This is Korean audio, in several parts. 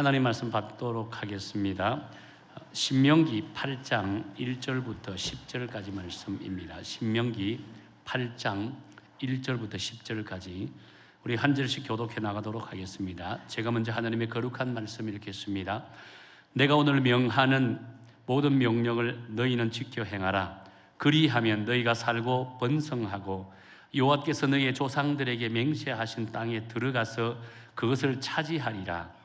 하나님 말씀 받도록 하겠습니다. 신명기 8장 1절부터 10절까지 말씀입니다. 신명기 8장 1절부터 10절까지 우리 한 절씩 교독해 나가도록 하겠습니다. 제가 먼저 하나님의 거룩한 말씀 읽겠습니다. 내가 오늘 명하는 모든 명령을 너희는 지켜 행하라. 그리하면 너희가 살고 번성하고 여호와께서 너희의 조상들에게 맹세하신 땅에 들어가서 그것을 차지하리라.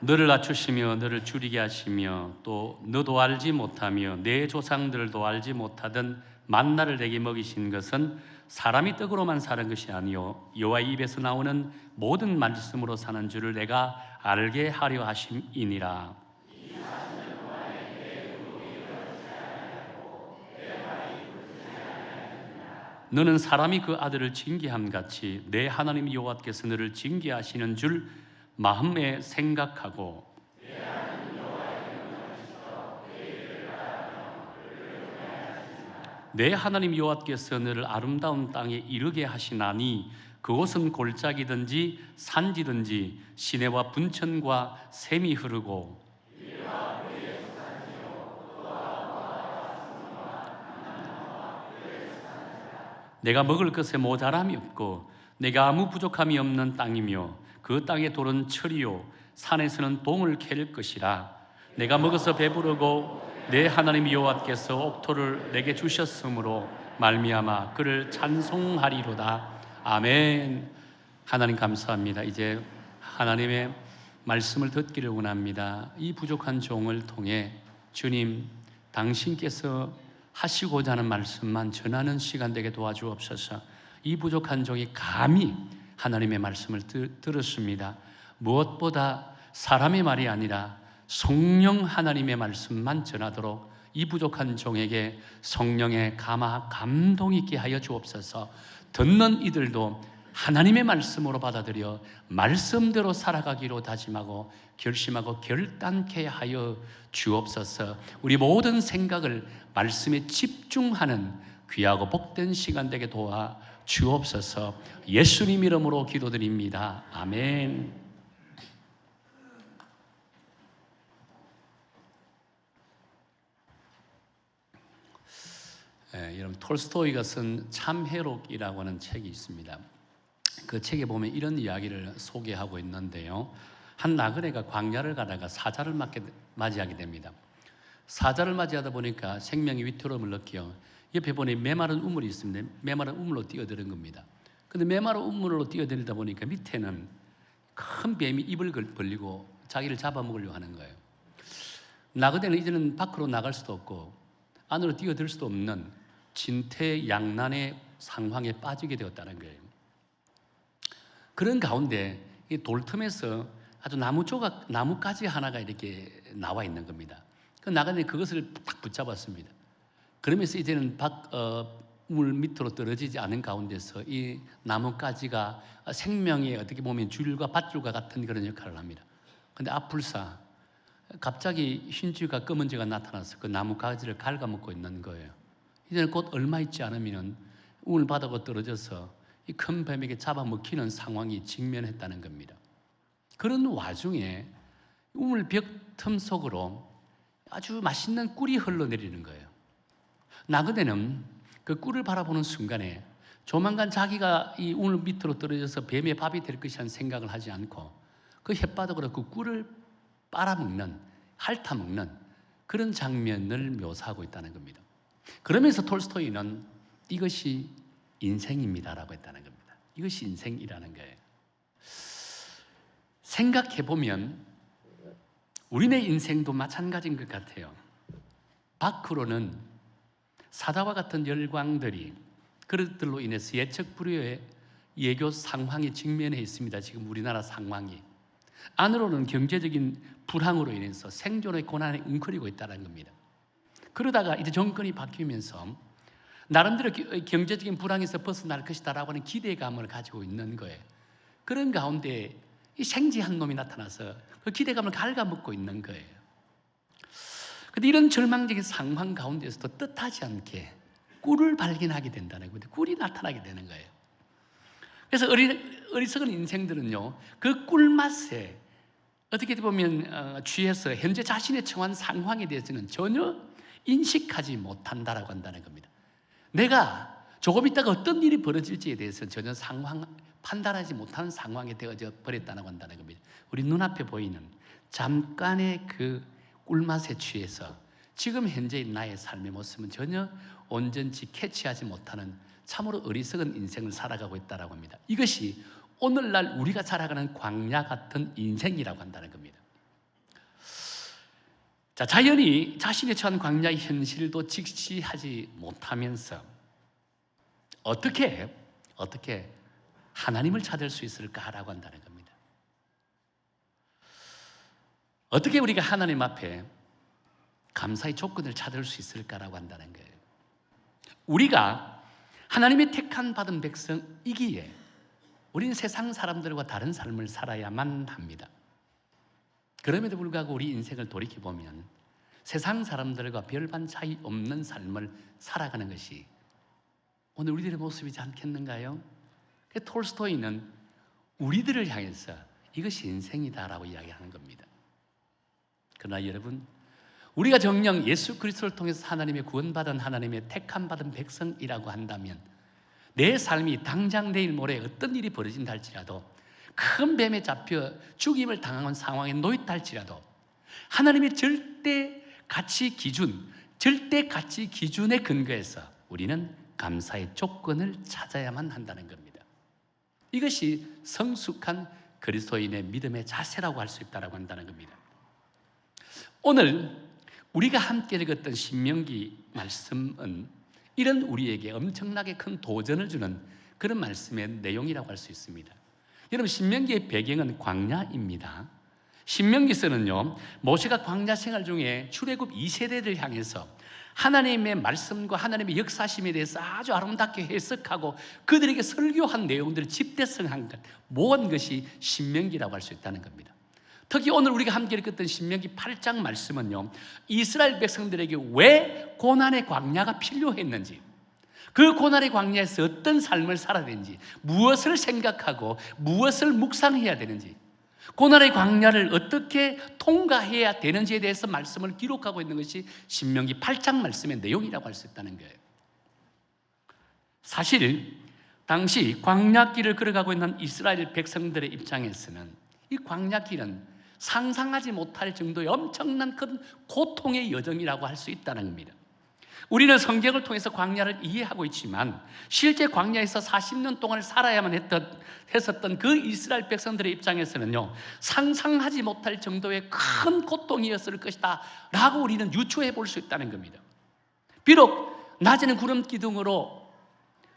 너를 낮추시며 너를 줄이게 하시며 또 너도 알지 못하며 내 조상들도 알지 못하던 만나를 내게 먹이신 것은 사람이 떡으로만 사는 것이 아니요 여호와의 입에서 나오는 모든 말씀으로 사는 줄을 내가 알게 하려 하심이니라. 너는 사람이 그 아들을 징계함 같이 내 하나님 여호와께서 너를 징계하시는 줄 마음에 생각하고 내 하나님 여호와께서 너를 아름다운 땅에 이르게 하시나니 그곳은 골짜기든지 산지든지 시내와 분천과 샘이 흐르고 내가 먹을 것에 모자람이 없고 내가 아무 부족함이 없는 땅이며 그 땅의 돌은 철이요 산에서는 동을 캘 것이라. 내가 먹어서 배부르고 내 하나님 여호와께서 옥토를 내게 주셨으므로 말미암아 그를 찬송하리로다. 아멘. 하나님 감사합니다. 이제 하나님의 말씀을 듣기를 원합니다. 이 부족한 종을 통해 주님 당신께서 하시고자 하는 말씀만 전하는 시간 되게 도와주옵소서. 이 부족한 종이 감히 하나님의 말씀을 들었습니다. 무엇보다 사람의 말이 아니라 성령 하나님의 말씀만 전하도록 이 부족한 종에게 성령의 감동 있게 하여 주옵소서. 듣는 이들도 하나님의 말씀으로 받아들여 말씀대로 살아가기로 다짐하고 결심하고 결단케 하여 주옵소서. 우리 모든 생각을 말씀에 집중하는 귀하고 복된 시간 되게 도와 주옵소서. 예수님 이름으로 기도드립니다. 아멘. 여러분 톨스토이가 쓴 참회록이라고 하는 책이 있습니다. 그 책에 보면 이런 이야기를 소개하고 있는데요. 한 나그네가 광야를 가다가 사자를 맞이하게 됩니다. 사자를 맞이하다 보니까 생명의 위태로움을 느껴 옆에 보니 메마른 우물이 있습니다. 메마른 우물로 뛰어드는 겁니다. 근데 메마른 우물로 뛰어들다 보니까 밑에는 큰 뱀이 입을 벌리고 자기를 잡아먹으려고 하는 거예요. 나그네는 이제는 밖으로 나갈 수도 없고 안으로 뛰어들 수도 없는 진퇴양난의 상황에 빠지게 되었다는 거예요. 그런 가운데 이 돌틈에서 아주 나무가지 하나가 이렇게 나와 있는 겁니다. 그 나그네 그것을 딱 붙잡았습니다. 그러면서 이제는 물 밑으로 떨어지지 않은 가운데서 이 나뭇가지가 생명의 어떻게 보면 줄과 밧줄과 같은 그런 역할을 합니다. 그런데 앞불사 갑자기 흰쥐가 검은 쥐가 나타나서 그 나뭇가지를 갉아먹고 있는 거예요. 이제는 곧 얼마 있지 않으면 우물 바닥으로 떨어져서 이 큰 뱀에게 잡아먹히는 상황이 직면했다는 겁니다. 그런 와중에 우물 벽 틈 속으로 아주 맛있는 꿀이 흘러내리는 거예요. 나그네는 그 꿀을 바라보는 순간에 조만간 자기가 이 우물 밑으로 떨어져서 뱀의 밥이 될 것이라는 생각을 하지 않고 그 혓바닥으로 그 꿀을 빨아먹는, 핥아먹는 그런 장면을 묘사하고 있다는 겁니다. 그러면서 톨스토이는 이것이 인생입니다라고 했다는 겁니다. 이것이 인생이라는 거예요. 생각해보면 우리네 인생도 마찬가지인 것 같아요. 밖으로는 사자와 같은 열광들이 그것들로 인해서 예측 불허의 예교 상황에 직면해 있습니다. 지금 우리나라 상황이. 안으로는 경제적인 불황으로 인해서 생존의 고난에 웅크리고 있다는 겁니다. 그러다가 이제 정권이 바뀌면서 나름대로 경제적인 불황에서 벗어날 것이다라고 하는 기대감을 가지고 있는 거예요. 그런 가운데 이 생지한 놈이 나타나서 그 기대감을 갉아먹고 있는 거예요. 그런데 이런 절망적인 상황 가운데서도 뜻하지 않게 꿀을 발견하게 된다는 겁니다. 꿀이 나타나게 되는 거예요. 그래서 어리석은 인생들은요, 그 꿀맛에 어떻게 보면 취해서 현재 자신의 처한 상황에 대해서는 전혀 인식하지 못한다라고 한다는 겁니다. 내가 조금 있다가 어떤 일이 벌어질지에 대해서 전혀 판단하지 못하는 상황에 되어져 버렸다고 한다는 겁니다. 우리 눈앞에 보이는 잠깐의 그 꿀맛에 취해서 지금 현재의 나의 삶의 모습은 전혀 온전히 캐치하지 못하는 참으로 어리석은 인생을 살아가고 있다고 합니다. 이것이 오늘날 우리가 살아가는 광야 같은 인생이라고 한다는 겁니다. 자, 자연이 자신의 처한 광야의 현실도 직시하지 못하면서 어떻게 하나님을 찾을 수 있을까라고 한다는 겁니다. 어떻게 우리가 하나님 앞에 감사의 조건을 찾을 수 있을까라고 한다는 거예요. 우리가 하나님의 택한 받은 백성이기에 우리는 세상 사람들과 다른 삶을 살아야만 합니다. 그럼에도 불구하고 우리 인생을 돌이켜보면 세상 사람들과 별반 차이 없는 삶을 살아가는 것이 오늘 우리들의 모습이지 않겠는가요? 톨스토이는 우리들을 향해서 이것이 인생이다라고 이야기하는 겁니다. 그러나 여러분, 우리가 정녕 예수 그리스도를 통해서 하나님의 구원받은 하나님의 택함 받은 백성이라고 한다면 내 삶이 당장 내일 모레 어떤 일이 벌어진다 할지라도 큰 뱀에 잡혀 죽임을 당한 상황에 놓였다 할지라도 하나님의 절대 가치 기준에 근거해서 우리는 감사의 조건을 찾아야만 한다는 겁니다. 이것이 성숙한 그리스도인의 믿음의 자세라고 할 수 있다고 한다는 겁니다. 오늘 우리가 함께 읽었던 신명기 말씀은 이런 우리에게 엄청나게 큰 도전을 주는 그런 말씀의 내용이라고 할 수 있습니다. 여러분, 신명기의 배경은 광야입니다. 신명기서는요, 모세가 광야 생활 중에 출애굽 2세대를 향해서 하나님의 말씀과 하나님의 역사심에 대해서 아주 아름답게 해석하고 그들에게 설교한 내용들을 집대성한 것, 모은 것이 신명기라고 할 수 있다는 겁니다. 특히 오늘 우리가 함께 읽었던 신명기 8장 말씀은요, 이스라엘 백성들에게 왜 고난의 광야가 필요했는지, 그 고난의 광야에서 어떤 삶을 살아야 되는지, 무엇을 생각하고 무엇을 묵상해야 되는지, 고난의 광야를 어떻게 통과해야 되는지에 대해서 말씀을 기록하고 있는 것이 신명기 8장 말씀의 내용이라고 할 수 있다는 거예요. 사실 당시 광야길을 걸어가고 있는 이스라엘 백성들의 입장에서는 이 광야길은 상상하지 못할 정도의 엄청난 큰 고통의 여정이라고 할 수 있다는 겁니다. 우리는 성경을 통해서 광야를 이해하고 있지만 실제 광야에서 40년 동안 살아야만 했었던 그 이스라엘 백성들의 입장에서는요, 상상하지 못할 정도의 큰 고통이었을 것이다 라고 우리는 유추해 볼 수 있다는 겁니다. 비록 낮에는 구름 기둥으로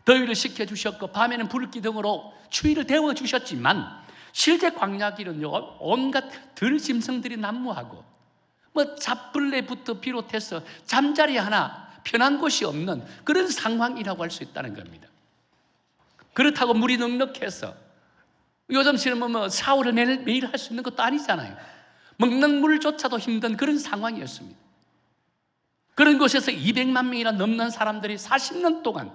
더위를 식혀주셨고 밤에는 불 기둥으로 추위를 데워주셨지만 실제 광야길은요, 온갖 들짐승들이 난무하고 잡벌레부터 비롯해서 잠자리 하나 편한 곳이 없는 그런 상황이라고 할 수 있다는 겁니다. 그렇다고 물이 넉넉해서 요즘처럼 샤워를 매일 할 수 있는 것도 아니잖아요. 먹는 물조차도 힘든 그런 상황이었습니다. 그런 곳에서 200만 명이나 넘는 사람들이 40년 동안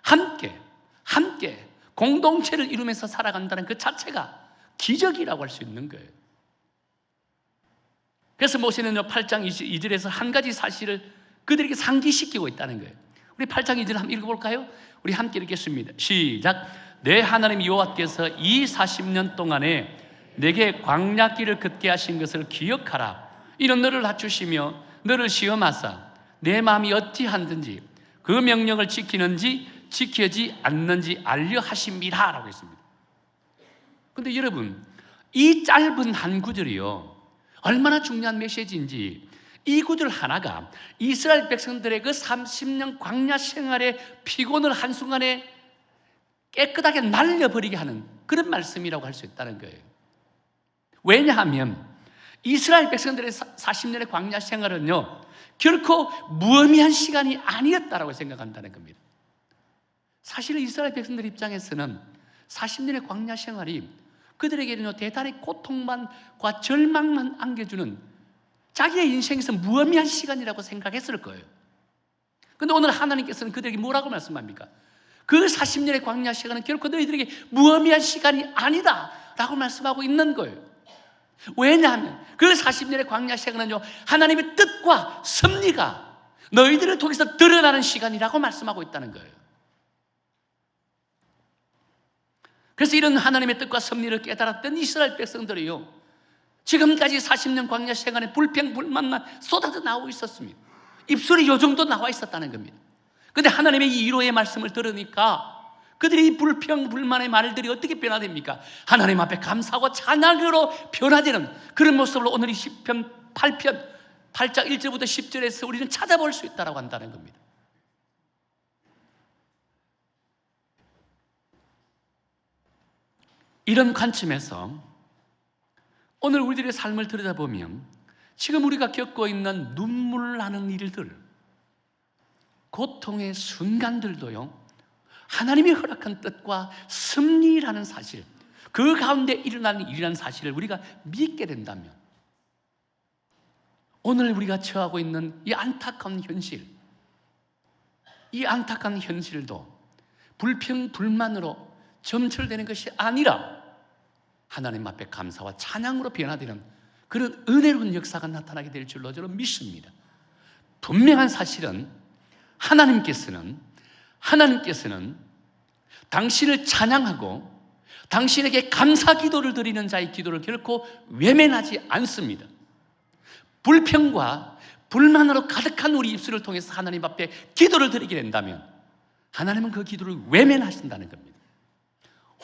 함께 공동체를 이루면서 살아간다는 그 자체가 기적이라고 할 수 있는 거예요. 그래서 모세는요, 8장 2절에서 한 가지 사실을 그들에게 상기시키고 있다는 거예요. 우리 8장 2절 한번 읽어볼까요? 우리 함께 읽겠습니다. 시작. 내 하나님 여호와께서 이 40년 동안에 내게 광야길을 걷게 하신 것을 기억하라. 이는 너를 낮추시며 너를 시험하사 내 마음이 어찌한든지 그 명령을 지키는지 지키지 않는지 알려 하심이라 라고 했습니다. 그런데 여러분, 이 짧은 한 구절이요, 얼마나 중요한 메시지인지, 이 구절 하나가 이스라엘 백성들의 그 30년 광야 생활의 피곤을 한순간에 깨끗하게 날려버리게 하는 그런 말씀이라고 할 수 있다는 거예요. 왜냐하면 이스라엘 백성들의 40년의 광야 생활은요, 결코 무의미한 시간이 아니었다라고 생각한다는 겁니다. 사실 이스라엘 백성들 입장에서는 40년의 광야 생활이 그들에게는요 대단히 고통만과 절망만 안겨주는 자기의 인생에서 무의미한 시간이라고 생각했을 거예요. 그런데 오늘 하나님께서는 그들에게 뭐라고 말씀합니까? 그 40년의 광야 시간은 결코 너희들에게 무의미한 시간이 아니다 라고 말씀하고 있는 거예요. 왜냐하면 그 40년의 광야 시간은요 하나님의 뜻과 섭리가 너희들을 통해서 드러나는 시간이라고 말씀하고 있다는 거예요. 그래서 이런 하나님의 뜻과 섭리를 깨달았던 이스라엘 백성들이요 지금까지 40년 광야 시간에 불평불만만 쏟아져 나오고 있었습니다. 입술이 요 정도 나와 있었다는 겁니다. 그런데 하나님의 이 위로의 말씀을 들으니까 그들이 이 불평불만의 말들이 어떻게 변화됩니까? 하나님 앞에 감사하고 찬양으로 변화되는 그런 모습을 오늘 이 시편 8편 8장 1절부터 10절에서 우리는 찾아볼 수 있다고 한다는 겁니다. 이런 관점에서 오늘 우리들의 삶을 들여다보면 지금 우리가 겪고 있는 눈물 나는 일들, 고통의 순간들도요 하나님이 허락한 뜻과 섭리라는 사실, 그 가운데 일어나는 일이라는 사실을 우리가 믿게 된다면 오늘 우리가 처하고 있는 이 안타까운 현실, 이 안타까운 현실도 불평불만으로 점철되는 것이 아니라 하나님 앞에 감사와 찬양으로 변화되는 그런 은혜로운 역사가 나타나게 될 줄로 저는 믿습니다. 분명한 사실은 하나님께서는 당신을 찬양하고 당신에게 감사 기도를 드리는 자의 기도를 결코 외면하지 않습니다. 불평과 불만으로 가득한 우리 입술을 통해서 하나님 앞에 기도를 드리게 된다면 하나님은 그 기도를 외면하신다는 겁니다.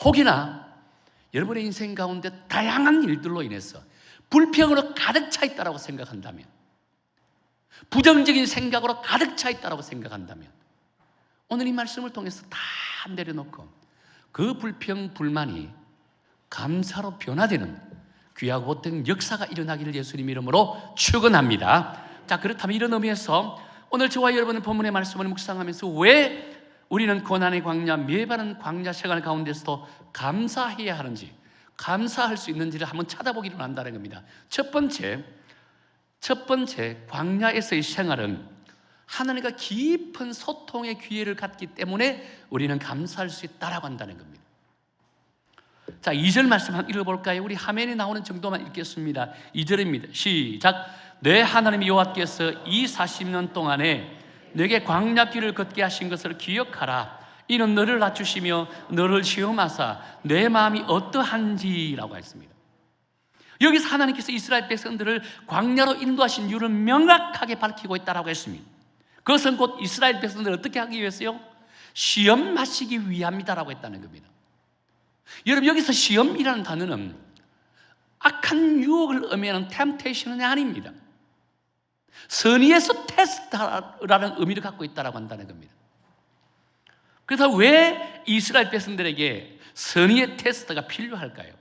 혹여나 여러분의 인생 가운데 다양한 일들로 인해서 불평으로 가득 차 있다고 생각한다면, 부정적인 생각으로 가득 차 있다고 생각한다면 오늘 이 말씀을 통해서 다 내려놓고 그 불평, 불만이 감사로 변화되는 귀하고 보통 역사가 일어나기를 예수님 이름으로 축원합니다. 자, 그렇다면 이런 의미에서 오늘 저와 여러분의 본문의 말씀을 묵상하면서 왜 우리는 고난의 광야, 매바른 광야 시간 가운데서도 감사해야 하는지, 감사할 수 있는지를 한번 찾아보기로 한다는 겁니다. 첫 번째 광야에서의 생활은 하나님과 깊은 소통의 기회를 갖기 때문에 우리는 감사할 수 있다라고 한다는 겁니다. 자, 2절 말씀 한번 읽어볼까요? 우리 화면에 나오는 정도만 읽겠습니다. 2절입니다. 시작. 내 하나님 여호와께서 이 40년 동안에 내게 광야길을 걷게 하신 것을 기억하라. 이는 너를 낮추시며 너를 시험하사 내 마음이 어떠한지라고 했습니다. 여기서 하나님께서 이스라엘 백성들을 광야로 인도하신 이유를 명확하게 밝히고 있다고 했습니다. 그것은 곧 이스라엘 백성들을 어떻게 하기 위해서요? 시험 마시기 위함이다라고 했다는 겁니다. 여러분, 여기서 시험이라는 단어는 악한 유혹을 의미하는 temptation이 아닙니다. 선의에서 테스트라는 의미를 갖고 있다고 한다는 겁니다. 그래서 왜 이스라엘 백성들에게 선의의 테스트가 필요할까요?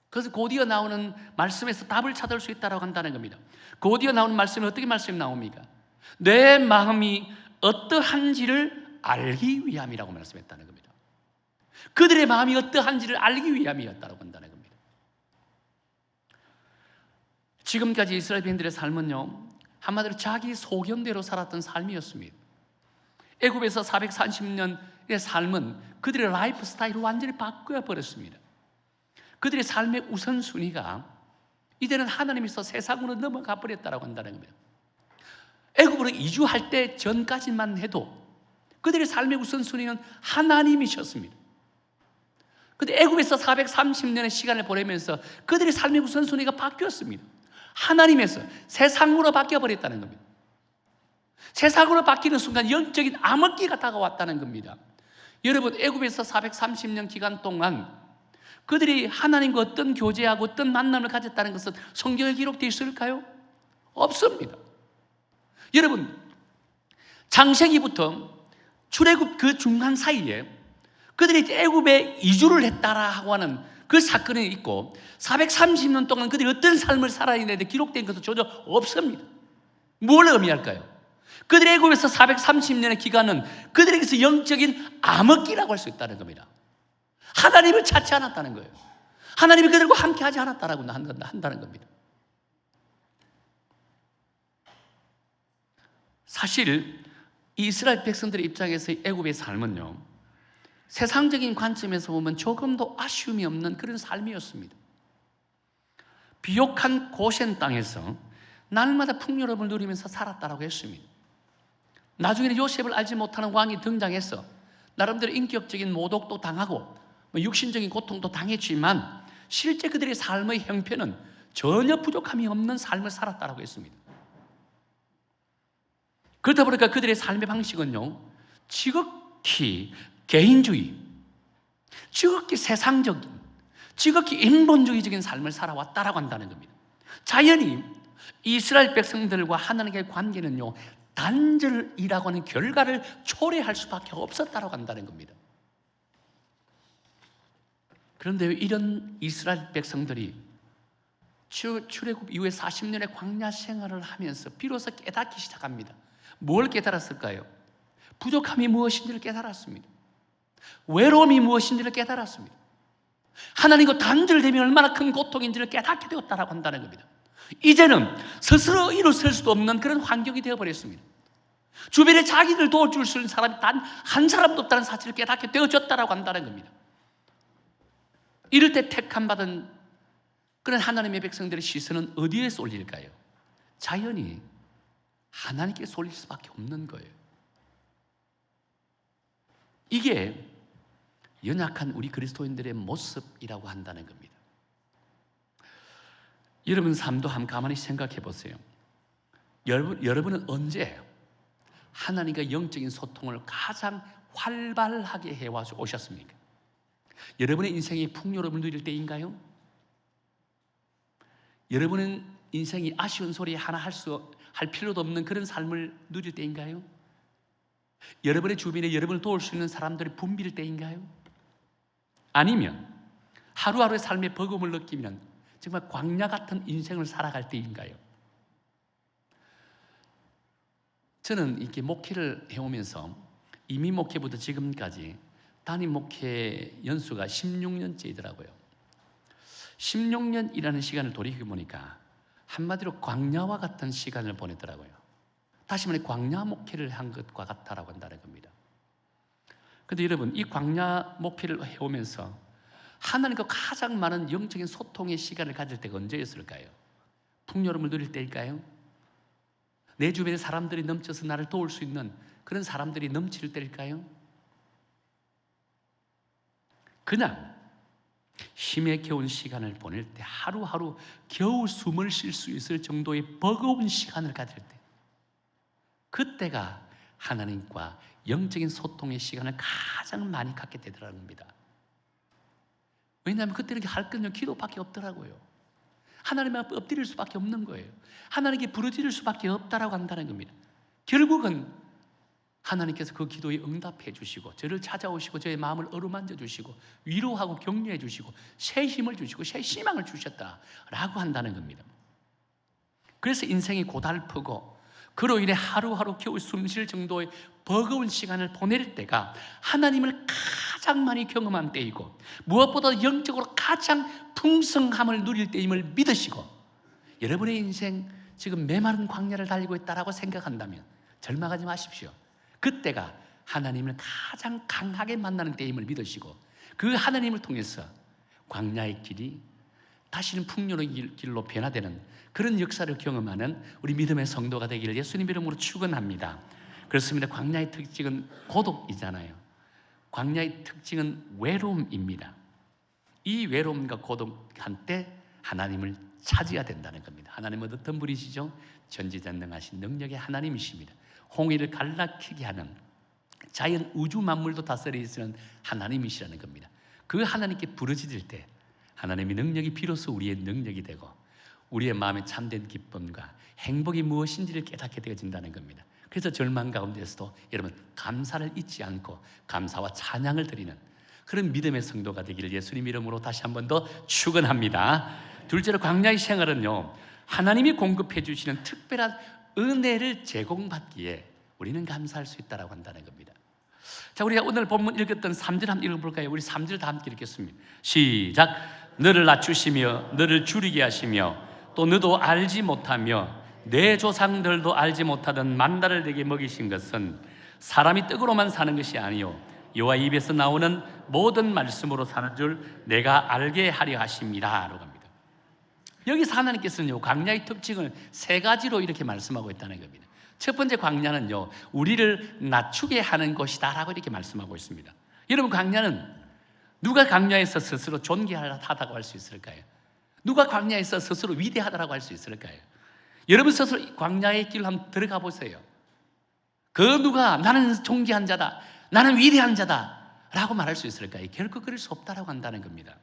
그래서 곧이어 나오는 말씀에서 답을 찾을 수 있다고 한다는 겁니다. 곧이어 나오는 말씀에 어떻게 말씀이 나옵니까? 내 마음이 어떠한지를 알기 위함이라고 말씀했다는 겁니다. 그들의 마음이 어떠한지를 알기 위함이었다고 한다는 겁니다. 지금까지 이스라엘 백성들의 삶은요, 한마디로 자기 소견대로 살았던 삶이었습니다. 애굽에서 430년의 삶은 그들의 라이프 스타일을 완전히 바꿔버렸습니다. 그들의 삶의 우선순위가 이제는 하나님에서 세상으로 넘어가 버렸다고 한다는 겁니다. 애굽으로 이주할 때 전까지만 해도 그들의 삶의 우선순위는 하나님이셨습니다. 그런데 애굽에서 430년의 시간을 보내면서 그들의 삶의 우선순위가 바뀌었습니다. 하나님에서 세상으로 바뀌어버렸다는 겁니다. 세상으로 바뀌는 순간 영적인 암흑기가 다가왔다는 겁니다. 여러분, 애굽에서 430년 기간 동안 그들이 하나님과 어떤 교제하고 어떤 만남을 가졌다는 것은 성경에 기록되어 있을까요? 없습니다. 여러분, 창세기부터 출애굽 그 중간 사이에 그들이 애굽에 이주를 했다라고 하는 그 사건이 있고 430년 동안 그들이 어떤 삶을 살아야 되는데 기록된 것은 전혀 없습니다. 뭘 의미할까요? 그들의 애굽에서 430년의 기간은 그들에게서 영적인 암흑기라고 할 수 있다는 겁니다. 하나님을 찾지 않았다는 거예요. 하나님이 그들과 함께 하지 않았다라고 한다는 겁니다. 사실 이스라엘 백성들의 입장에서 애굽의 삶은요, 세상적인 관점에서 보면 조금도 아쉬움이 없는 그런 삶이었습니다. 비옥한 고센 땅에서 날마다 풍요로움을 누리면서 살았다라고 했습니다. 나중에는 요셉을 알지 못하는 왕이 등장해서 나름대로 인격적인 모독도 당하고 육신적인 고통도 당했지만 실제 그들의 삶의 형편은 전혀 부족함이 없는 삶을 살았다라고 했습니다. 그러다 보니까 그들의 삶의 방식은요, 지극히 개인주의, 지극히 세상적인, 지극히 인본주의적인 삶을 살아왔다라고 한다는 겁니다. 자연히 이스라엘 백성들과 하나님과의 관계는요, 단절이라고 하는 결과를 초래할 수밖에 없었다라고 한다는 겁니다. 그런데 이런 이스라엘 백성들이 출애굽 이후에 40년의 광야 생활을 하면서 비로소 깨닫기 시작합니다. 뭘 깨달았을까요? 부족함이 무엇인지를 깨달았습니다. 외로움이 무엇인지를 깨달았습니다. 하나님과 단절되면 얼마나 큰 고통인지를 깨닫게 되었다라고 한다는 겁니다. 이제는 스스로 일어설 수도 없는 그런 환경이 되어버렸습니다. 주변에 자기를 도와줄 수 있는 사람이 단 한 사람도 없다는 사실을 깨닫게 되어졌다라고 한다는 겁니다. 이럴 때 택함받은 그런 하나님의 백성들의 시선은 어디에 쏠릴까요? 자연히 하나님께 쏠릴 수밖에 없는 거예요. 이게 연약한 우리 그리스도인들의 모습이라고 한다는 겁니다. 여러분 삶도 한번 가만히 생각해 보세요. 여러분은 언제 하나님과 영적인 소통을 가장 활발하게 해오셨습니까? 여러분의 인생이 풍요로움을 누릴 때인가요? 여러분은 인생이 아쉬운 소리 하나 할 필요도 없는 그런 삶을 누릴 때인가요? 여러분의 주변에 여러분을 도울 수 있는 사람들이 붐빌 때인가요? 아니면 하루하루의 삶의 버거움을 느끼면 정말 광야 같은 인생을 살아갈 때인가요? 저는 이렇게 목회를 해오면서 이민 목회부터 지금까지 단임 목회 연수가 16년째이더라고요. 16년이라는 시간을 돌이켜보니까 한마디로 광야와 같은 시간을 보냈더라고요. 다시 말해 광야 목회를 한 것과 같다라고 한다는 겁니다. 그런데 여러분, 이 광야 목회를 해오면서 하나님과 가장 많은 영적인 소통의 시간을 가질 때가 언제였을까요? 풍요로움을 누릴 때일까요? 내 주변에 사람들이 넘쳐서 나를 도울 수 있는 그런 사람들이 넘칠 때일까요? 그냥 힘에 겨운 시간을 보낼 때, 하루하루 겨우 숨을 쉴 수 있을 정도의 버거운 시간을 가질 때, 그때가 하나님과 영적인 소통의 시간을 가장 많이 갖게 되더라는 겁니다. 왜냐하면 그때는 할 건요 기도밖에 없더라고요. 하나님 앞에 엎드릴 수밖에 없는 거예요. 하나님께 부르짖을 수밖에 없다라고 한다는 겁니다. 결국은 하나님께서 그 기도에 응답해 주시고 저를 찾아오시고 저의 마음을 어루만져 주시고 위로하고 격려해 주시고 새 힘을 주시고 새 희망을 주셨다라고 한다는 겁니다. 그래서 인생이 고달프고 그로 인해 하루하루 겨우 숨쉴 정도의 버거운 시간을 보낼 때가 하나님을 가장 많이 경험한 때이고 무엇보다 영적으로 가장 풍성함을 누릴 때임을 믿으시고, 여러분의 인생 지금 메마른 광야를 달리고 있다라고 생각한다면 절망하지 마십시오. 그때가 하나님을 가장 강하게 만나는 때임을 믿으시고 그 하나님을 통해서 광야의 길이 다시는 풍요로운 길로 변화되는 그런 역사를 경험하는 우리 믿음의 성도가 되기를 예수님 이름으로 축원합니다. 그렇습니다. 광야의 특징은 고독이잖아요. 광야의 특징은 외로움입니다. 이 외로움과 고독한 때 하나님을 찾아야 된다는 겁니다. 하나님은 어떤 분이시죠? 전지전능하신 능력의 하나님이십니다. 홍해를 갈라키게 하는, 자연 우주 만물도 다스리시는 하나님이시라는 겁니다. 그 하나님께 부르짖을 때 하나님의 능력이 비로소 우리의 능력이 되고 우리의 마음에 참된 기쁨과 행복이 무엇인지를 깨닫게 되어진다는 겁니다. 그래서 절망 가운데서도 여러분 감사를 잊지 않고 감사와 찬양을 드리는 그런 믿음의 성도가 되기를 예수님 이름으로 다시 한 번 더 축원합니다. 둘째로 광야의 생활은요, 하나님이 공급해 주시는 특별한 은혜를 제공받기에 우리는 감사할 수 있다고 한다는 겁니다. 자, 우리가 오늘 본문 읽었던 3절 한번 읽어볼까요? 우리 3절 다 함께 읽겠습니다. 시작. 너를 낮추시며 너를 줄이게 하시며 또 너도 알지 못하며 내 조상들도 알지 못하던 만나를 내게 먹이신 것은 사람이 떡으로만 사는 것이 아니요 여호와 입에서 나오는 모든 말씀으로 사는 줄 내가 알게 하려 하십니다 라고 합니다. 여기서 하나님께서는요 광야의 특징을 세 가지로 이렇게 말씀하고 있다는 겁니다. 첫 번째 광야는요 우리를 낮추게 하는 것이다 라고 이렇게 말씀하고 있습니다. 여러분, 광야는 누가 광야에서 스스로 존귀하다고 할 수 있을까요? 누가 광야에서 스스로 위대하다고 할 수 있을까요? 여러분 스스로 광야의 길로 한번 들어가 보세요. 그 누가 나는 존귀한 자다, 나는 위대한 자다 라고 말할 수 있을까요? 결코 그럴 수 없다라고 한다는 겁니다.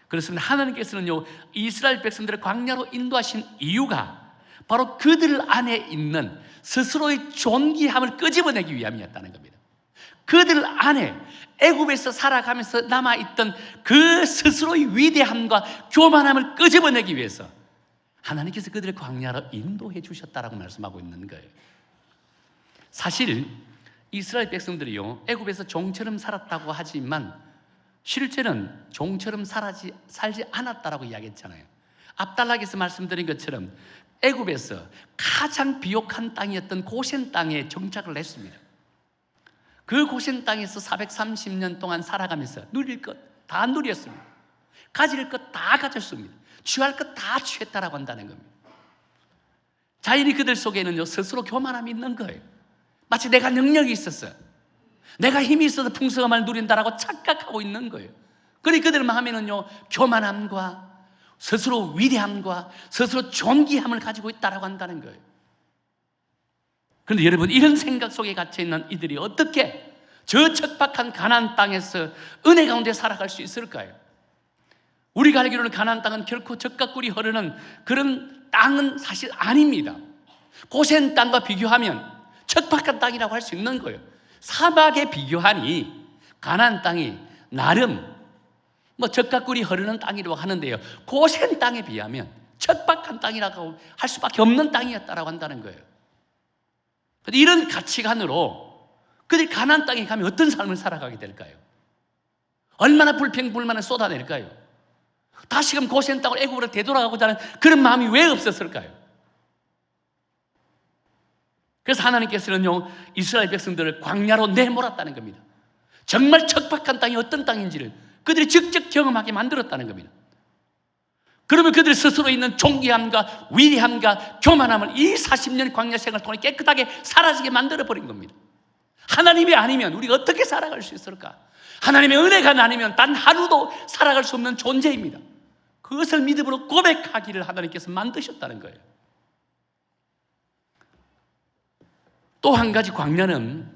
그렇습니다. 하나님께서는요 이스라엘 백성들을 광야로 인도하신 이유가 바로 그들 안에 있는 스스로의 존귀함을 끄집어내기 위함이었다는 겁니다. 그들 안에 애굽에서 살아가면서 남아있던 그 스스로의 위대함과 교만함을 끄집어내기 위해서 하나님께서 그들을 광야로 인도해 주셨다라고 말씀하고 있는 거예요. 사실 이스라엘 백성들이요 애굽에서 종처럼 살았다고 하지만 실제는 종처럼 살지 않았다라고 이야기했잖아요. 앞달락에서 말씀드린 것처럼 애굽에서 가장 비옥한 땅이었던 고센 땅에 정착을 했습니다. 그 고센 땅에서 430년 동안 살아가면서 누릴 것 다 누렸습니다. 가질 것 다 가졌습니다. 취할 것 다 취했다라고 한다는 겁니다. 자연히 그들 속에는요 스스로 교만함이 있는 거예요. 마치 내가 능력이 있었어, 내가 힘이 있어서 풍성함을 누린다라고 착각하고 있는 거예요. 그러니 그들 마음에는요 교만함과 스스로 위대함과 스스로 존귀함을 가지고 있다라고 한다는 거예요. 그런데 여러분, 이런 생각 속에 갇혀 있는 이들이 어떻게 저 척박한 가나안 땅에서 은혜 가운데 살아갈 수 있을까요? 우리가 알기로는 가나안 땅은 결코 젖과 꿀이 흐르는 그런 땅은 사실 아닙니다. 고센 땅과 비교하면 척박한 땅이라고 할 수 있는 거예요. 사막에 비교하니 가나안 땅이 나름 젖과 꿀이 흐르는 땅이라고 하는데요, 고센 땅에 비하면 척박한 땅이라고 할 수밖에 없는 땅이었다라고 한다는 거예요. 이런 가치관으로 그들이 가나안 땅에 가면 어떤 삶을 살아가게 될까요? 얼마나 불평불만을 쏟아낼까요? 다시금 고센 땅을 애굽으로 되돌아가고자 하는 그런 마음이 왜 없었을까요? 그래서 하나님께서는요 이스라엘 백성들을 광야로 내몰았다는 겁니다. 정말 척박한 땅이 어떤 땅인지를 그들이 직접 경험하게 만들었다는 겁니다. 그러면 그들 스스로 있는 존귀함과 위대함과 교만함을 이 40년 광야 생활을 통해 깨끗하게 사라지게 만들어버린 겁니다. 하나님이 아니면 우리가 어떻게 살아갈 수 있을까? 하나님의 은혜가 아니면 단 하루도 살아갈 수 없는 존재입니다. 그것을 믿음으로 고백하기를 하나님께서 만드셨다는 거예요. 또 한 가지 광야는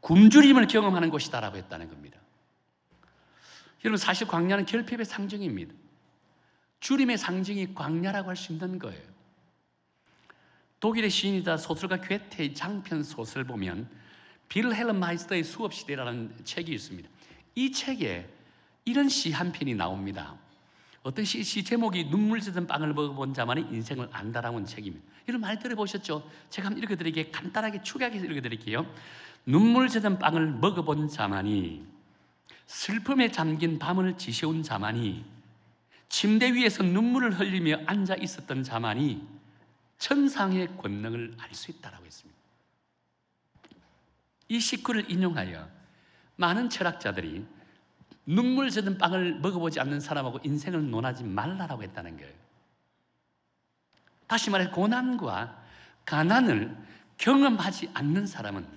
굶주림을 경험하는 곳이다라고 했다는 겁니다. 여러분, 사실 광야는 결핍의 상징입니다. 주림의 상징이 광야라고 할 수 있는 거예요. 독일의 시인이자 소설가 괴테의 장편 소설을 보면 빌헬름 마이스터의 수업시대라는 책이 있습니다. 이 책에 이런 시 한 편이 나옵니다. 어떤 시 제목이 눈물 젖은 빵을 먹어본 자만이 인생을 안다라는 책입니다. 이런 말 들어보셨죠? 제가 한번 읽어드리게 간단하게 축약해서 읽어드릴게요. 눈물 젖은 빵을 먹어본 자만이, 슬픔에 잠긴 밤을 지새운 자만이, 침대 위에서 눈물을 흘리며 앉아 있었던 자만이 천상의 권능을 알 수 있다라고 했습니다. 이 식구를 인용하여 많은 철학자들이 눈물 젖은 빵을 먹어보지 않는 사람하고 인생을 논하지 말라라고 했다는 거예요. 다시 말해 고난과 가난을 경험하지 않는 사람은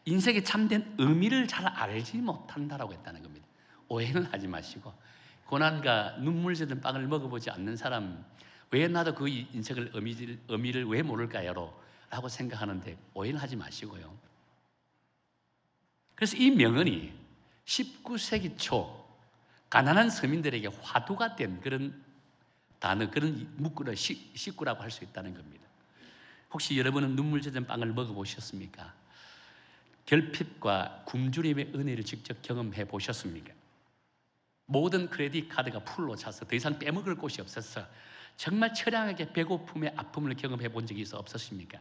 인생의 참된 의미를 잘 알지 못한다라고 했다는 겁니다. 오해는 하지 마시고, 고난과 눈물 젖은 빵을 먹어보지 않는 사람, 왜 나도 그 인생을 의미를 왜 모를까요? 라고 생각하는데 오해는 하지 마시고요. 그래서 이 명언이 19세기 초 가난한 서민들에게 화두가 된 그런 단어, 그런 문구를 식구라고 할 수 있다는 겁니다. 혹시 여러분은 눈물 젖은 빵을 먹어보셨습니까? 결핍과 굶주림의 은혜를 직접 경험해 보셨습니까? 모든 크레딧 카드가 풀로 차서 더 이상 빼먹을 곳이 없어서 정말 처량하게 배고픔의 아픔을 경험해 본 적이 없으십니까?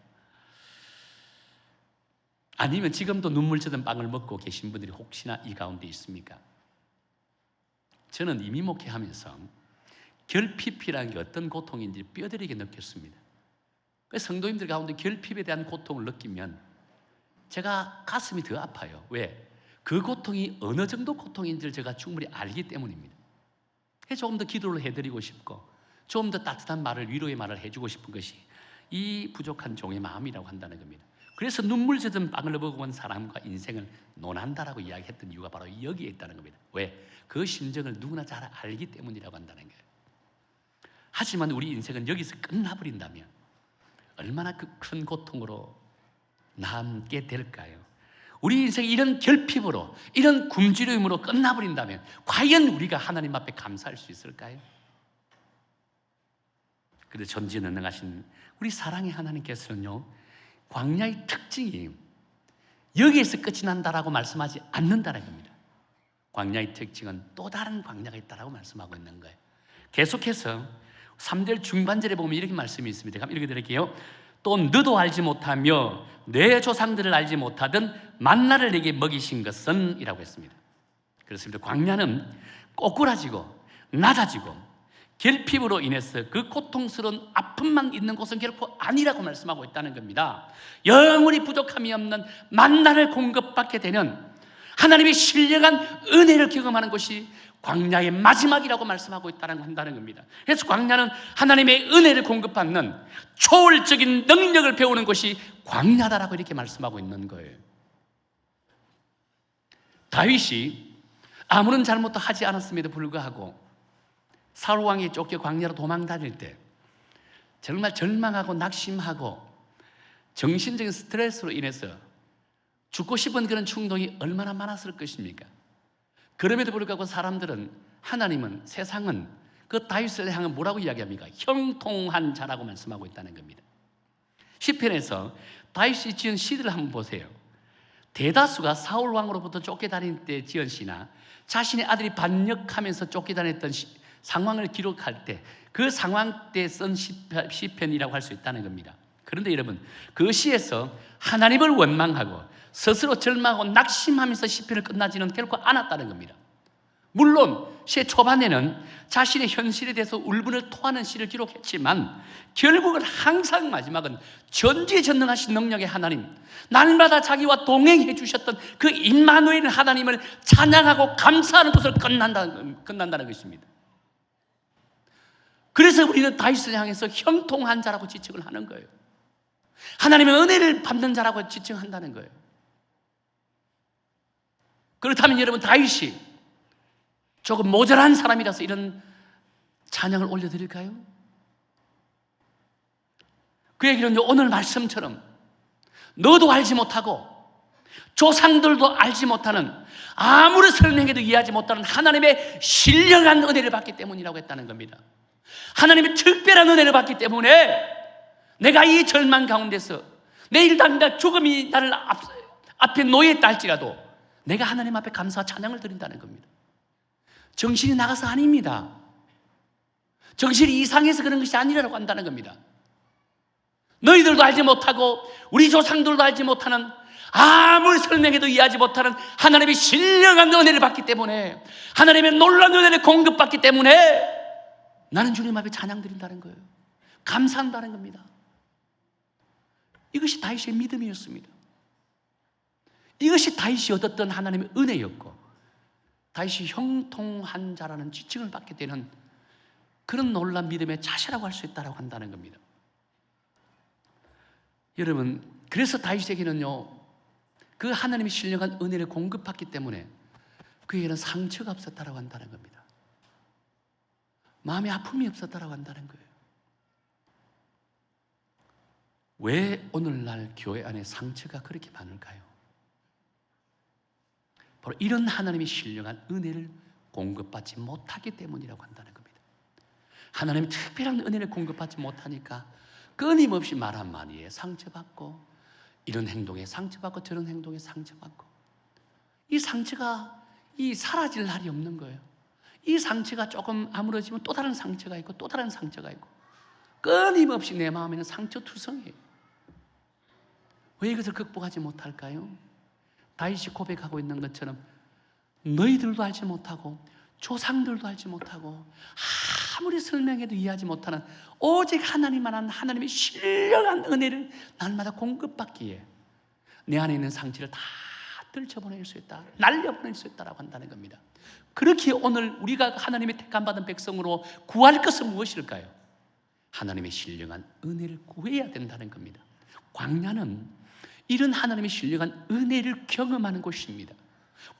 아니면 지금도 눈물 젖은 빵을 먹고 계신 분들이 혹시나 이 가운데 있습니까? 저는 이미 목회하면서 결핍이라는 게 어떤 고통인지 뼈저리게 느꼈습니다. 그래서 성도님들 가운데 결핍에 대한 고통을 느끼면 제가 가슴이 더 아파요. 왜? 그 고통이 어느 정도 고통인지를 제가 충분히 알기 때문입니다. 그래서 조금 더 기도를 해드리고 싶고 좀 더 따뜻한 말을, 위로의 말을 해주고 싶은 것이 이 부족한 종의 마음이라고 한다는 겁니다. 그래서 눈물 젖은 빵을 먹어본 사람과 인생을 논한다라고 이야기했던 이유가 바로 여기에 있다는 겁니다. 왜? 그 심정을 누구나 잘 알기 때문이라고 한다는 거예요. 하지만 우리 인생은 여기서 끝나버린다면 얼마나 큰 고통으로 남게 될까요? 우리 인생이 이런 결핍으로, 이런 굶주림으로 끝나버린다면 과연 우리가 하나님 앞에 감사할 수 있을까요? 그런데 전지전능하신 우리 사랑의 하나님께서는요, 광야의 특징이 여기에서 끝이 난다라고 말씀하지 않는다는 겁니다. 광야의 특징은 또 다른 광야가 있다라고 말씀하고 있는 거예요. 계속해서 3절 중반절에 보면 이렇게 말씀이 있습니다. 한번 읽어드릴게요. 또 너도 알지 못하며 내 조상들을 알지 못하던 만나를 내게 먹이신 것은 이라고 했습니다. 그렇습니다. 광야는 꼬꾸라지고 낮아지고 결핍으로 인해서 그 고통스러운 아픔만 있는 곳은 결코 아니라고 말씀하고 있다는 겁니다. 영원히 부족함이 없는 만나를 공급받게 되는 하나님의 신령한 은혜를 경험하는 것이 광야의 마지막이라고 말씀하고 한다는 겁니다. 그래서 광야는 하나님의 은혜를 공급받는 초월적인 능력을 배우는 것이 광야다라고 이렇게 말씀하고 있는 거예요. 다윗이 아무런 잘못도 하지 않았음에도 불구하고 사울 왕이 쫓겨 광야로 도망 다닐 때 정말 절망하고 낙심하고 정신적인 스트레스로 인해서 죽고 싶은 그런 충동이 얼마나 많았을 것입니까? 그럼에도 불구하고 사람들은, 하나님은, 세상은 그 다윗을 향해 뭐라고 이야기합니까? 형통한 자라고 말씀하고 있다는 겁니다. 시편에서 다윗이 지은 시들을 한번 보세요. 대다수가 사울 왕으로부터 쫓겨다닐 때 지은 시나 자신의 아들이 반역하면서 쫓겨다녔던 상황을 기록할 때 그 상황 때 쓴 시편이라고 할 수 있다는 겁니다. 그런데 여러분, 그 시에서 하나님을 원망하고 스스로 절망하고 낙심하면서 시편을 끝나지는 결코 않았다는 겁니다. 물론 시의 초반에는 자신의 현실에 대해서 울분을 토하는 시를 기록했지만 결국은 항상 마지막은 전지전능하신 능력의 하나님, 날마다 자기와 동행해 주셨던 그 임마누엘 하나님을 찬양하고 감사하는 것으로 끝난다는 것입니다. 그래서 우리는 다윗을 향해서 형통한 자라고 지칭을 하는 거예요. 하나님의 은혜를 받는 자라고 지칭한다는 거예요. 그렇다면 여러분, 다윗이 조금 모자란 사람이라서 이런 찬양을 올려드릴까요? 그에게는 오늘 말씀처럼 너도 알지 못하고 조상들도 알지 못하는, 아무리 설명해도 이해하지 못하는 하나님의 신령한 은혜를 받기 때문이라고 했다는 겁니다. 하나님의 특별한 은혜를 받기 때문에 내가 이 절망 가운데서 내일 당장 죽음이 나를 앞에 놓여있다 할지라도 내가 하나님 앞에 감사와 찬양을 드린다는 겁니다. 정신이 나가서 아닙니다. 정신이 이상해서 그런 것이 아니라고 한다는 겁니다. 너희들도 알지 못하고 우리 조상들도 알지 못하는, 아무리 설명해도 이해하지 못하는 하나님의 신령한 은혜를 받기 때문에, 하나님의 놀라운 은혜를 공급받기 때문에 나는 주님 앞에 찬양 드린다는 거예요. 감사한다는 겁니다. 이것이 다윗의 믿음이었습니다. 이것이 다윗이 얻었던 하나님의 은혜였고, 다윗이 형통한 자라는 지칭을 받게 되는 그런 놀라운 믿음의 자세라고 할 수 있다고 한다는 겁니다. 여러분, 그래서 다윗에게는요, 그 하나님의 신령한 은혜를 공급받기 때문에 그에게는 상처가 없었다고 한다는 겁니다. 마음에 아픔이 없었다고 한다는 거예요. 왜 오늘날 교회 안에 상처가 그렇게 많을까요? 바로 이런 하나님의 신령한 은혜를 공급받지 못하기 때문이라고 한다는 겁니다. 하나님의 특별한 은혜를 공급받지 못하니까 끊임없이 말 한마디에 상처받고, 이런 행동에 상처받고 저런 행동에 상처받고, 이 상처가 사라질 날이 없는 거예요. 이 상처가 조금 아물어지면 또 다른 상처가 있고 또 다른 상처가 있고, 끊임없이 내 마음에는 상처투성이에요. 왜 이것을 극복하지 못할까요? 다윗이 고백하고 있는 것처럼 너희들도 알지 못하고 조상들도 알지 못하고 아무리 설명해도 이해하지 못하는 오직 하나님만 하나님의 신령한 은혜를 날마다 공급받기에 내 안에 있는 상처를 다 떨쳐보낼 수 있다, 날려보낼 수 있다라고 한다는 겁니다. 그렇게 오늘 우리가 하나님의 택함받은 백성으로 구할 것은 무엇일까요? 하나님의 신령한 은혜를 구해야 된다는 겁니다. 광야는 이런 하나님의 신령한 은혜를 경험하는 곳입니다.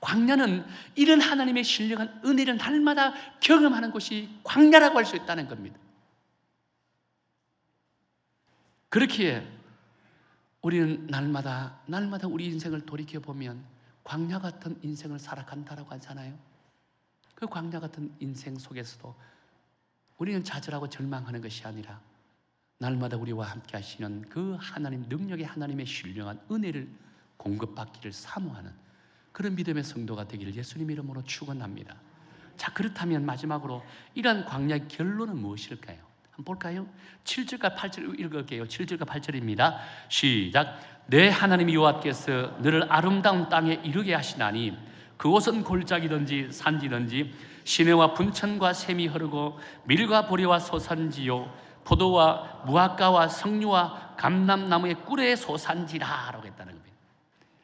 광야는 이런 하나님의 신령한 은혜를 날마다 경험하는 곳이 광야라고 할 수 있다는 겁니다. 그렇기에 우리는 날마다 우리 인생을 돌이켜보면 광야 같은 인생을 살아간다라고 하잖아요. 그 광야 같은 인생 속에서도 우리는 좌절하고 절망하는 것이 아니라 날마다 우리와 함께 하시는 그 하나님 능력의 하나님의 신령한 은혜를 공급받기를 사모하는 그런 믿음의 성도가 되기를 예수님 이름으로 축원합니다. 자, 그렇다면 마지막으로 이러한 광야의 결론은 무엇일까요? 한번 볼까요? 7절과 8절 읽을게요. 7절과 8절입니다. 시작. 내 하나님 여호와께서 너를 아름다운 땅에 이르게 하시나니 그곳은 골짜기든지 산지든지 시내와 분천과 샘이 흐르고 밀과 보리와 소산지요 포도와 무화과와 석류와 감람나무의 꿀의 소산지라라고 했다는 겁니다.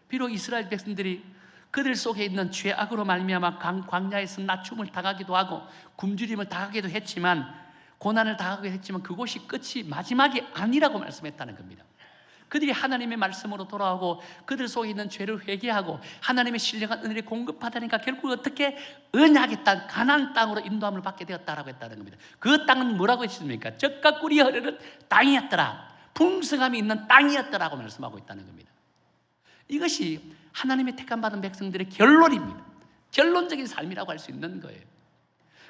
비록 이스라엘 백성들이 그들 속에 있는 죄악으로 말미암아 광야에서 낮춤을 당하기도 하고 굶주림을 당하기도 했지만 고난을 당하기도 했지만 그곳이 끝이 마지막이 아니라고 말씀했다는 겁니다. 그들이 하나님의 말씀으로 돌아오고 그들 속에 있는 죄를 회개하고 하나님의 신령한 은혜를 공급하다니까 결국 어떻게 언약의 땅 가나안 땅으로 인도함을 받게 되었다라고 했다는 겁니다. 그 땅은 뭐라고 했습니까? 젖과 꿀이 흐르는 땅이었더라, 풍성함이 있는 땅이었더라고 말씀하고 있다는 겁니다. 이것이 하나님의 택함받은 백성들의 결론입니다. 결론적인 삶이라고 할 수 있는 거예요.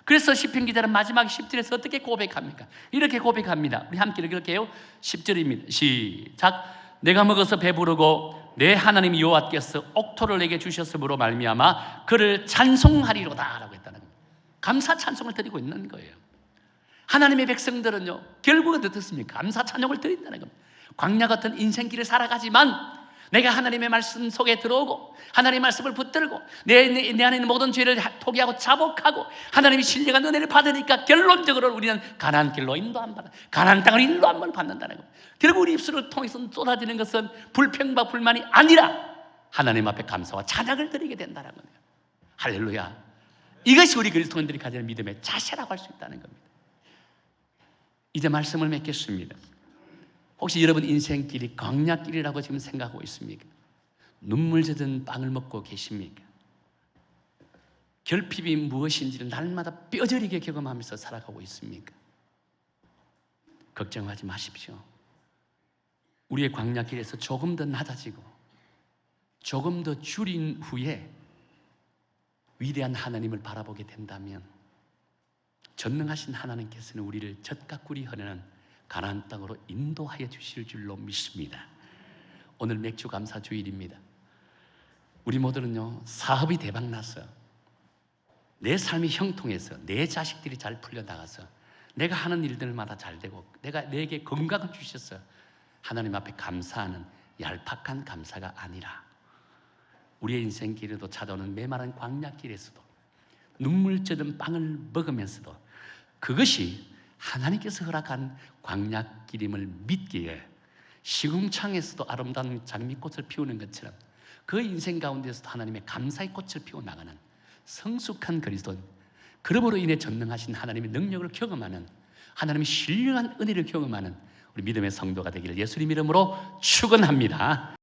그래서 시편 기자는 마지막 10절에서 어떻게 고백합니까? 이렇게 고백합니다. 우리 함께 읽을게요. 10절입니다. 시작. 내가 먹어서 배부르고 내 하나님 여호와께서 옥토를 내게 주셨으므로 말미암아 그를 찬송하리로다 라고 했다는 겁니다. 감사 찬송을 드리고 있는 거예요. 하나님의 백성들은요 결국은 어떻습니까? 감사 찬송을 드린다는 겁니다. 광야 같은 인생길을 살아가지만 내가 하나님의 말씀 속에 들어오고 하나님의 말씀을 붙들고 내 안에 있는 모든 죄를 포기하고 자복하고 하나님이 신령한 은혜를 받으니까 결론적으로 우리는 가나안 길로 인도함 받아 가나안 땅을 인도함을 받는다는 겁니다. 결국 우리 입술을 통해서 쏟아지는 것은 불평과 불만이 아니라 하나님 앞에 감사와 찬양을 드리게 된다는 겁니다. 할렐루야. 이것이 우리 그리스도인들이 가지는 믿음의 자세라고 할 수 있다는 겁니다. 이제 말씀을 맺겠습니다. 혹시 여러분 인생길이 광야길이라고 지금 생각하고 있습니까? 눈물 젖은 빵을 먹고 계십니까? 결핍이 무엇인지를 날마다 뼈저리게 경험하면서 살아가고 있습니까? 걱정하지 마십시오. 우리의 광야길에서 조금 더 낮아지고 조금 더 줄인 후에 위대한 하나님을 바라보게 된다면 전능하신 하나님께서는 우리를 젖과 꿀이 흐르는 가나안 땅으로 인도하여 주실 줄로 믿습니다. 오늘 맥주 감사 주일입니다. 우리 모두는요 사업이 대박 났어요. 내 삶이 형통해서 내 자식들이 잘 풀려나가서 내가 하는 일들마다 잘 되고 내게 건강을 주셨어요. 하나님 앞에 감사하는 얄팍한 감사가 아니라 우리의 인생길에도 찾아오는 메마른 광야길에서도 눈물 젖은 빵을 먹으면서도 그것이 하나님께서 허락한 광야길임을 믿기에 시궁창에서도 아름다운 장미꽃을 피우는 것처럼 그 인생 가운데서도 하나님의 감사의 꽃을 피워나가는 성숙한 그리스도인, 그러므로 인해 전능하신 하나님의 능력을 경험하는 하나님의 신령한 은혜를 경험하는 우리 믿음의 성도가 되기를 예수님 이름으로 축원합니다.